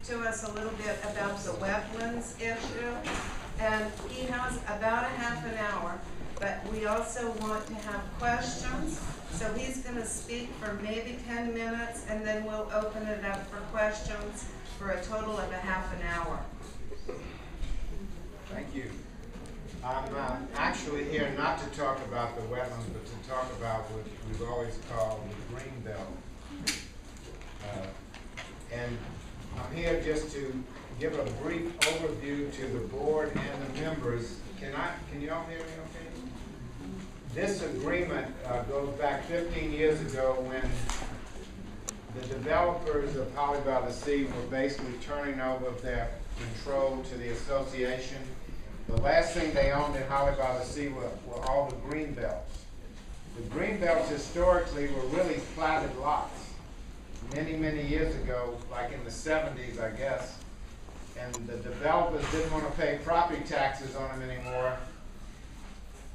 to us a little bit about the wetlands issue, and he has about a half an hour, but we also want to have questions, so he's going to speak for maybe 10 minutes, and then we'll open it up for questions for a total of a half an hour. Thank you. I'm actually here not to talk about the wetlands, but to talk about what we've always called the green belt. And I'm here just to give a brief overview to the board and the members. Can you all hear me okay? This agreement goes back 15 years ago when the developers of Holly by the Sea were basically turning over their control to the association. The last thing they owned in Holly by the Sea were all the green belts. The green belts historically were really platted lots. Many, many years ago, like in the 70s, I guess, and the developers didn't want to pay property taxes on them anymore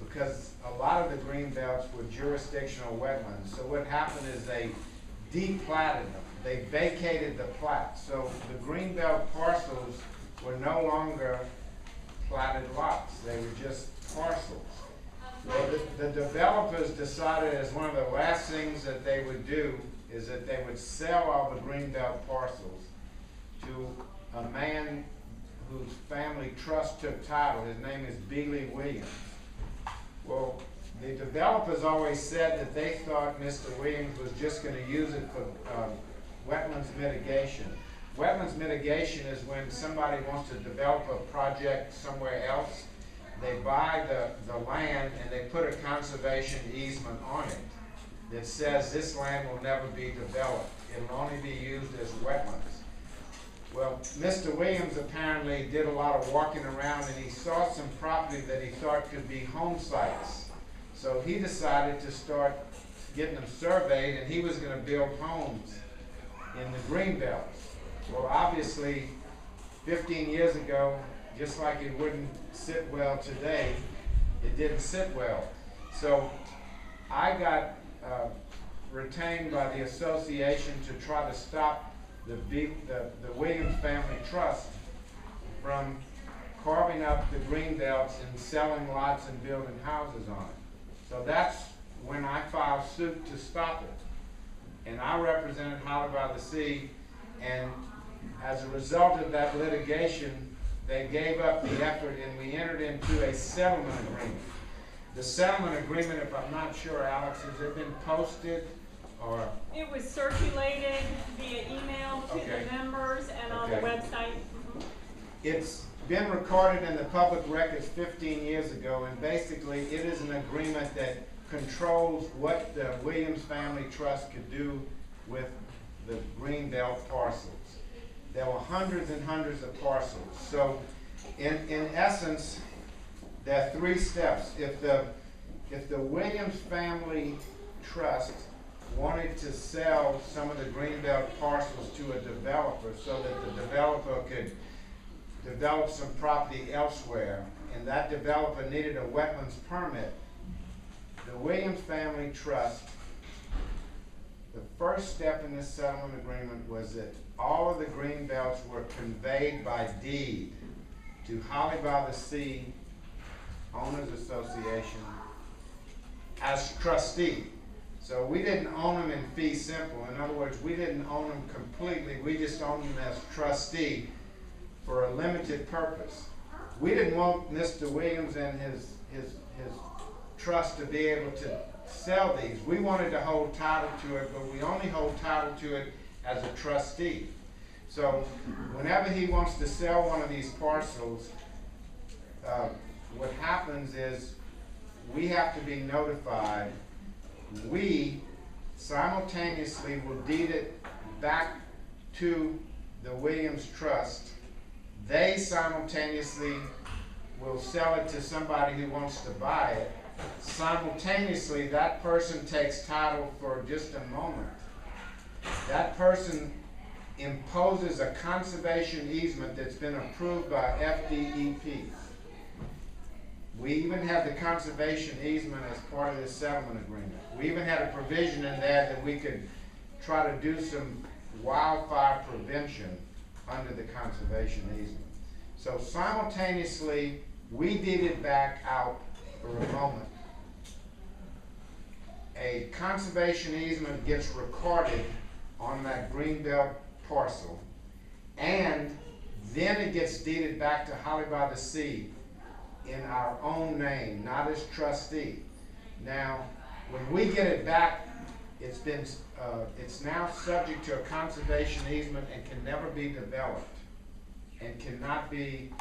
because a lot of the green belts were jurisdictional wetlands. So what happened is they deplatted them. They vacated the plat. So the green belt parcels were no longer platted lots. They were just parcels. Well, the developers decided as one of the last things that they would do is that they would sell all the greenbelt parcels to a man whose family trust took title. His name is Beeley Williams. Well, the developers always said that they thought Mr. Williams was just going to use it for wetlands mitigation. Wetlands mitigation is when somebody wants to develop a project somewhere else. They buy the land and they put a conservation easement on it that says this land will never be developed. It'll only be used as wetlands. Well, Mr. Williams apparently did a lot of walking around and he saw some property that he thought could be home sites. So he decided to start getting them surveyed, and he was going to build homes in the green belts. Well, obviously, 15 years ago, just like it wouldn't sit well today, it didn't sit well. So I got retained by the association to try to stop the Williams Family Trust from carving up the green belts and selling lots and building houses on it. So that's when I filed suit to stop it. And I represented Holly by the Sea, and as a result of that litigation, they gave up the effort and we entered into a settlement agreement. The settlement agreement, if I'm not sure, Alex, has it been posted or? It was circulated via email to the members and on the website. It's been recorded in the public records 15 years ago, and basically it is an agreement that controls what the Williams Family Trust could do with the greenbelt parcels. There were hundreds and hundreds of parcels. So in essence, there are three steps. If the Williams Family Trust wanted to sell some of the greenbelt parcels to a developer so that the developer could develop some property elsewhere, and that developer needed a wetlands permit, the Williams Family Trust, the first step in this settlement agreement was that all of the green belts were conveyed by deed to Holly by the Sea Owners Association as trustee. So we didn't own them in fee simple. In other words, we didn't own them completely. We just owned them as trustee for a limited purpose. We didn't want Mr. Williams and his trust to be able to sell these. We wanted to hold title to it, but we only hold title to it as a trustee. So whenever he wants to sell one of these parcels, what happens is we have to be notified. We simultaneously will deed it back to the Williams Trust. They simultaneously will sell it to somebody who wants to buy it. Simultaneously, that person takes title for just a moment. That person imposes a conservation easement that's been approved by FDEP. We even have the conservation easement as part of this settlement agreement. We even had a provision in there that we could try to do some wildfire prevention under the conservation easement. So simultaneously, we deeded back out for a moment. A conservation easement gets recorded on that greenbelt parcel, and then it gets deeded back to Holly by the Sea in our own name, not as trustee. Now, when we get it back, it's now subject to a conservation easement and can never be developed, and cannot be,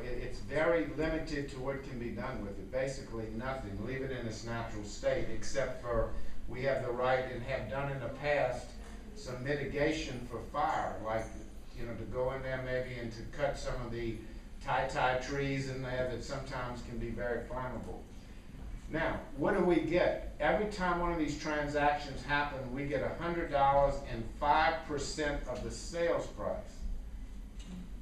it's very limited to what can be done with it. Basically nothing. Leave it in its natural state, except for we have the right and have done in the past some mitigation for fire, like, to go in there maybe and to cut some of the tie trees in there that sometimes can be very flammable. Now, what do we get? Every time one of these transactions happen, we get $100 and 5% of the sales price.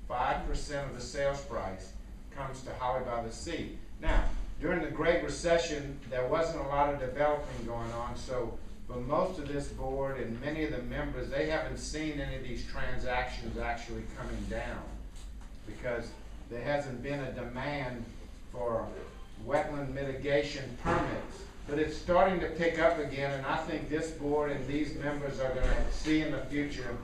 5% of the sales price comes to Holly by the Sea. Now, during the Great Recession, there wasn't a lot of developing going on, so for most of this board and many of the members, they haven't seen any of these transactions actually coming down, because there hasn't been a demand for wetland mitigation permits. But it's starting to pick up again, and I think this board and these members are going to see in the future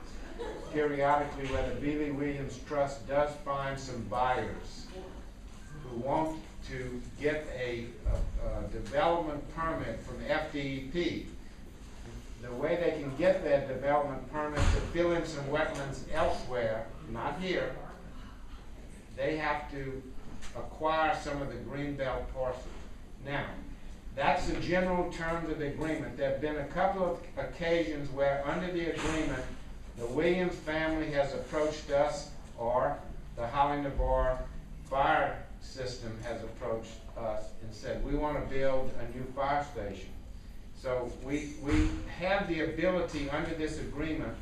periodically where the Beeley Williams Trust does find some buyers who want to get a development permit from FDEP. The way they can get that development permit to fill in some wetlands elsewhere, not here, they have to acquire some of the greenbelt parcels. Now, that's the general terms of the agreement. There have been a couple of occasions where under the agreement, the Williams family has approached us, or the Holly Navarre fire system has approached us and said, we want to build a new fire station. So we have the ability under this agreement,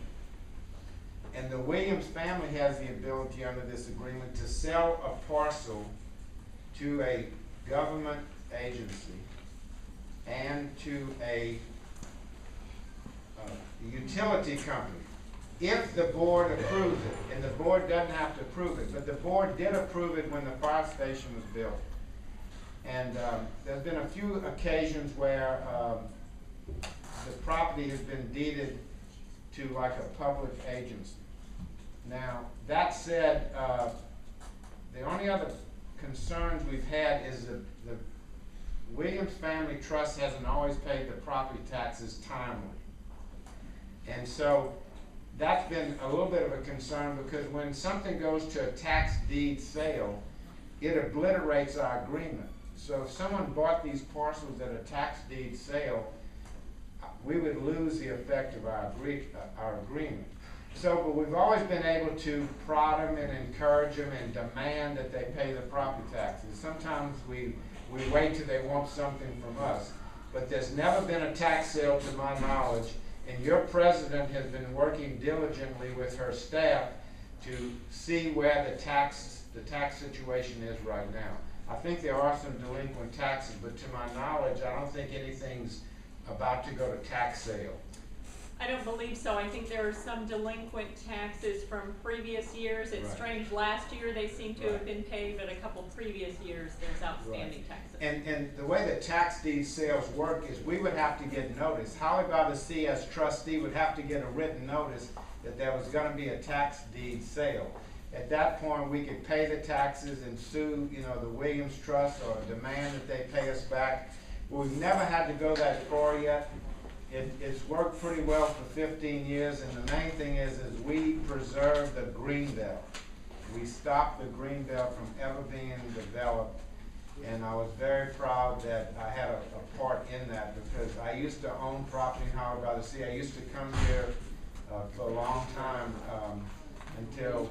and the Williams family has the ability under this agreement to sell a parcel to a government agency and to a utility company, if the board approves it. And the board doesn't have to approve it, but the board did approve it when the fire station was built. And there's been a few occasions where the property has been deeded to like a public agency. Now, that said, the only other concerns we've had is the Williams Family Trust hasn't always paid the property taxes timely. And so that's been a little bit of a concern, because when something goes to a tax deed sale, it obliterates our agreement. So if someone bought these parcels at a tax deed sale, we would lose the effect of our agreement. So, but we've always been able to prod them and encourage them and demand that they pay the property taxes. Sometimes we wait till they want something from us, but there's never been a tax sale to my knowledge, and your president has been working diligently with her staff to see where the tax situation is right now. I think there are some delinquent taxes, but to my knowledge, I don't think anything's about to go to tax sale. I don't believe so. I think there are some delinquent taxes from previous years. It's Right. strange, last year they seem to Right. have been paid, but a couple previous years there's outstanding taxes. And the way that tax deed sales work is we would have to get notice. Holly by the Sea as trustee would have to get a written notice that there was going to be a tax deed sale. At that point, we could pay the taxes and sue, the Williams Trust, or demand that they pay us back. But we've never had to go that far yet. It's worked pretty well for 15 years, and the main thing is we preserve the greenbelt. We stopped the greenbelt from ever being developed, and I was very proud that I had a part in that, because I used to own property in Holly by the Sea. I used to come here for a long time until,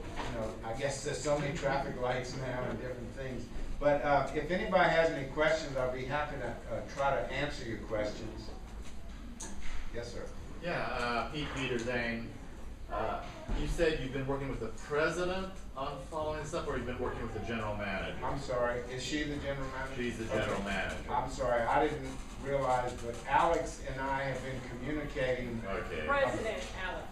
I guess there's so many traffic lights now and different things. But if anybody has any questions, I'll be happy to try to answer your questions. Yes, sir. Yeah, Pete Peterzane. You said you've been working with the president on following this up, or you've been working with the general manager? I'm sorry, is she the general manager? She's the general manager. I'm sorry, I didn't realize, but Alex and I have been communicating. Okay. President Alex.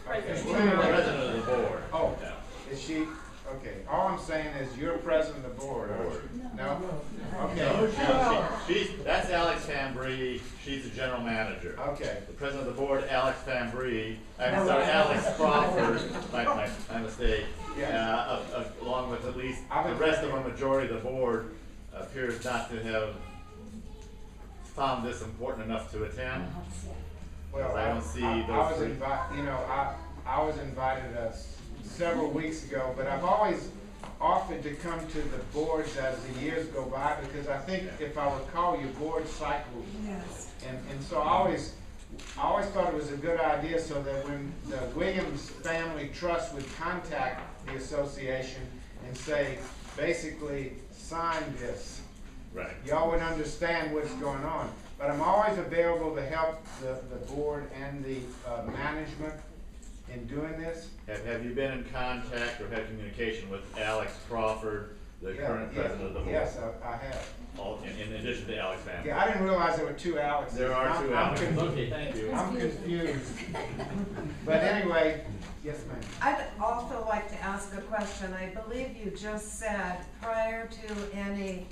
President. She's the president of the board. Oh, Yeah. is she, okay, all I'm saying is you're president of the board, aren't you? No? No, Okay, that's Alex Fambry, she's the general manager. okay, The president of the board, Alex Fambry, I'm sorry, Alex Crawford, my mistake. Yeah. Along with at least the rest of a majority of the board appears not to have found this important enough to attend. well, I don't see I those was three. invited, you know, I was invited several weeks ago, but I've always offered to come to the boards as the years go by, because I think if I recall, your board cycles. Yes. And so I always thought it was a good idea, so that when the Williams Family Trust would contact the association and say, basically, sign this, Right. y'all would understand what's going on. But I'm always available to help the board and the management in doing this. Have you been in contact or had communication with Alex Crawford, the current president of the board? Yes, I have. All, in addition to Alex Fambry? Yeah, I didn't realize there were two Alexes. There are two I'm Alexes. Okay, thank you. I'm confused. But anyway, yes, ma'am. I'd also like to ask a question. I believe you just said prior to any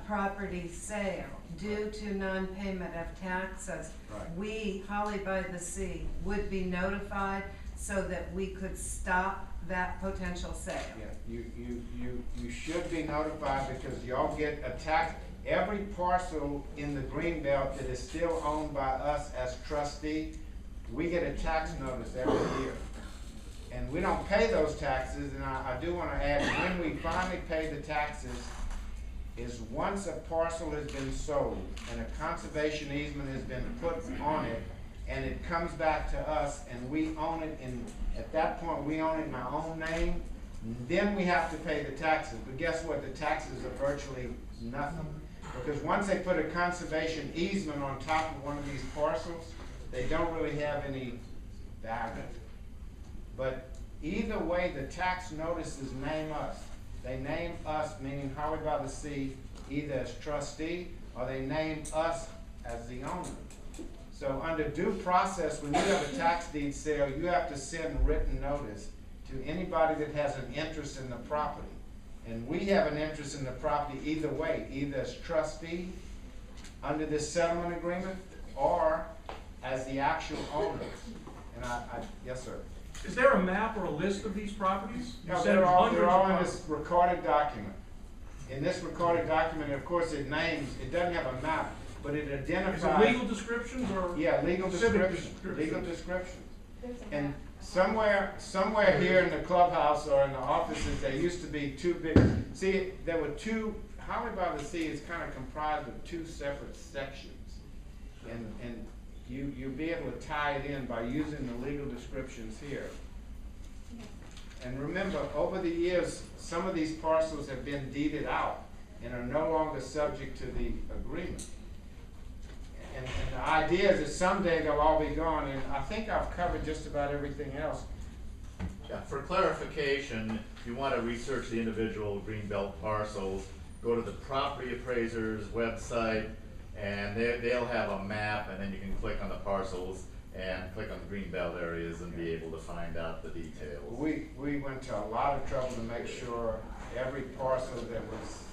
property sale, due to non-payment of taxes, Right. we, Holly by the Sea, would be notified so that we could stop that potential sale. Yeah, you should be notified, because y'all get a tax, every parcel in the green belt that is still owned by us as trustee, we get a tax notice every year. And we don't pay those taxes, and I do wanna add, when we finally pay the taxes, is once a parcel has been sold and a conservation easement has been put on it, and it comes back to us and we own it, and at that point, we own it in our own name, then we have to pay the taxes. But guess what? The taxes are virtually nothing. Because once they put a conservation easement on top of one of these parcels, they don't really have any value. But either way, the tax notices name us. They name us, meaning Holly by the Sea, either as trustee, or they name us as the owner. So under due process, when you have a tax deed sale, you have to send written notice to anybody that has an interest in the property. And we have an interest in the property either way, either as trustee, under this settlement agreement, or as the actual owner. And yes, sir. Is there a map or a list of these properties? You No, said they're all hundreds of in properties. this recorded document. In this recorded document, of course, it names, it doesn't have a map, but it identifies. Is it legal descriptions or? Yeah, legal civic description, legal description. There's a And map. somewhere here in the clubhouse or in the offices, there used to be two big, see, there were two, Holly by the Sea is kind of comprised of two separate sections. And you'll be able to tie it in by using the legal descriptions here. And remember, over the years, some of these parcels have been deeded out and are no longer subject to the agreement. And the idea is that someday they'll all be gone, and I think I've covered just about everything else. Yeah, for clarification, if you want to research the individual greenbelt parcels, go to the property appraiser's website, and they'll have a map, and then you can click on the parcels and click on the greenbelt areas and be able to find out the details. We went to a lot of trouble to make sure every parcel that was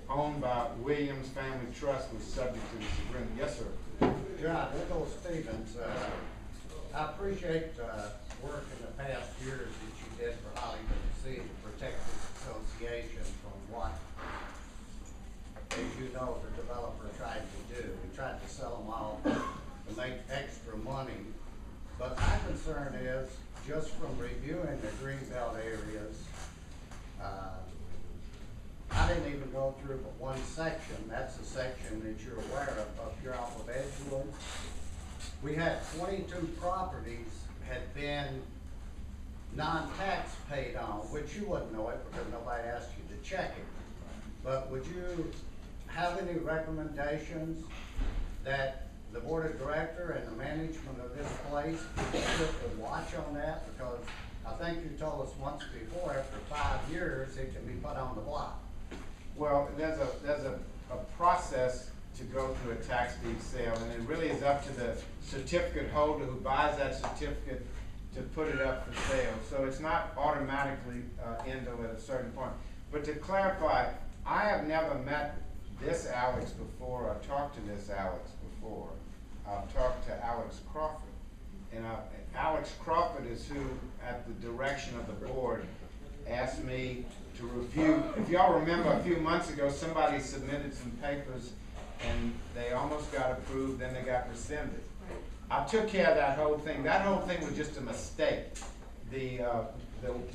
owned by Williams Family Trust was subject to this agreement. Yes, sir. John, Nicholas Stevens, I appreciate work in the past years that you did for Hollywood Sea to protect this association from what, as you know, the developer tried to do. He tried to sell them all to make extra money. But my concern is, just from reviewing the greenbelt areas, I didn't even go through but one section. That's the section that you're aware of, up here off of Edgewood. We had 22 properties had been non-tax paid on, which you wouldn't know it because nobody asked you to check it. But would you have any recommendations that the board of director and the management of this place should watch on that? Because I think you told us once before, after 5 years, it can be put on the block. Well, there's a process to go through a tax deed sale, and it really is up to the certificate holder who buys that certificate to put it up for sale. So it's not automatically into at a certain point. But to clarify, I have never met this Alex before, or talked to this Alex before. I've talked to Alex Crawford. And Alex Crawford is who, at the direction of the board, asked me to review. If y'all remember, a few months ago, somebody submitted some papers and they almost got approved, then they got rescinded. I took care of that whole thing. That whole thing was just a mistake. The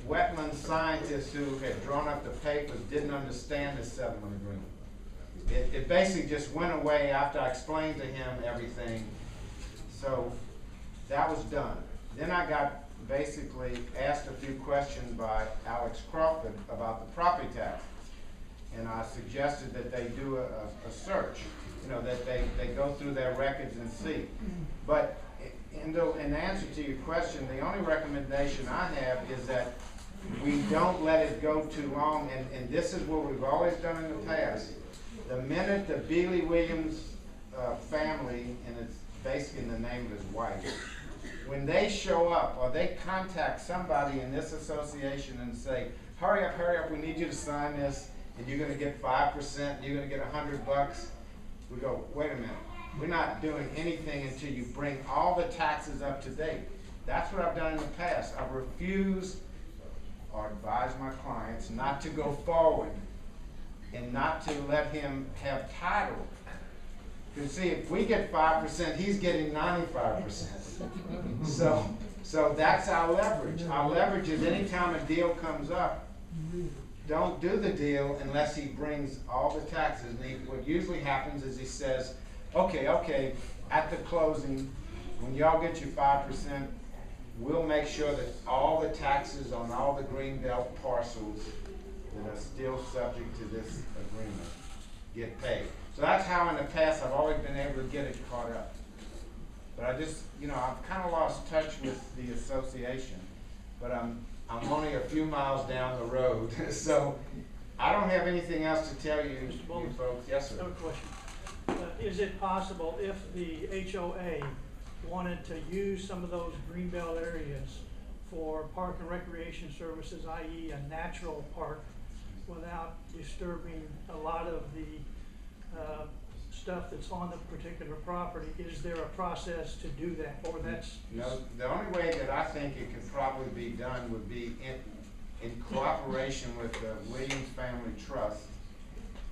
wetland scientist who had drawn up the papers didn't understand the settlement agreement. It basically just went away after I explained to him everything. So that was done. Then I got basically asked a few questions by Alex Crawford about the property taxes. And I suggested that they do a search, you know, that they go through their records and see. But in answer to your question, the only recommendation I have is that we don't let it go too long, and this is what we've always done in the past. The minute the Bealey Williams family, and it's basically in the name of his wife, when they show up or they contact somebody in this association and say, hurry up, we need you to sign this, and you're gonna get 5%, you're gonna get $100, we go, wait a minute, we're not doing anything until you bring all the taxes up to date. That's what I've done in the past. I've refused or advised my clients not to go forward and not to let him have title. You see, if we get 5%, he's getting 95%. So that's our leverage. Our leverage is anytime a deal comes up, don't do the deal unless he brings all the taxes. And what usually happens is he says, okay, at the closing, when y'all get your 5%, we'll make sure that all the taxes on all the Greenbelt parcels that are still subject to this agreement get paid. So that's how in the past I've always been able to get it caught up. But I just, you know, I've kind of lost touch with the association, but I'm only a few miles down the road, so I don't have anything else to tell you, you folks. Yes, sir. I have a question. Is it possible if the HOA wanted to use some of those greenbelt areas for park and recreation services, i.e. a natural park, without disturbing a lot of the stuff that's on the particular property? Is there a process to do that, or that's? No, the only way that I think it could probably be done would be in cooperation with the Williams Family Trust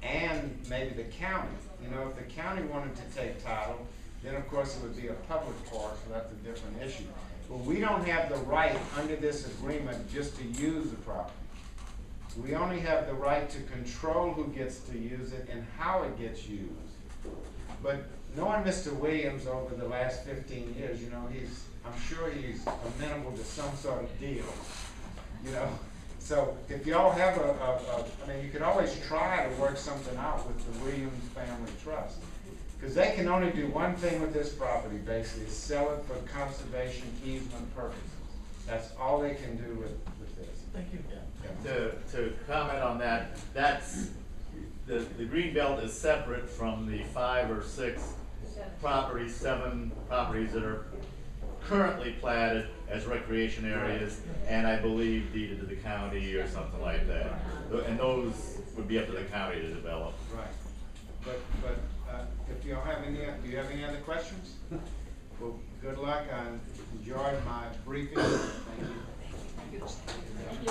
and maybe the county. You know, if the county wanted to take title, then of course it would be a public park, so that's a different issue. But we don't have the right under this agreement just to use the property. We only have the right to control who gets to use it and how it gets used. But knowing Mr. Williams over the last 15 years, you know, I'm sure he's amenable to some sort of deal, you know. So if y'all have I mean, you could always try to work something out with the Williams Family Trust. Because they can only do one thing with this property, basically, is sell it for conservation easement purposes. That's all they can do with this. Thank you. Yeah. To comment on that, that's, the Greenbelt is separate from the 5 or 6 properties, 7 properties that are currently platted as recreation areas, and I believe deeded to the county or something like that. And those would be up to the county to develop. Right. But if y'all have any, do you have any other questions? Well, good luck. I enjoyed my briefing. Thank you. Thank you.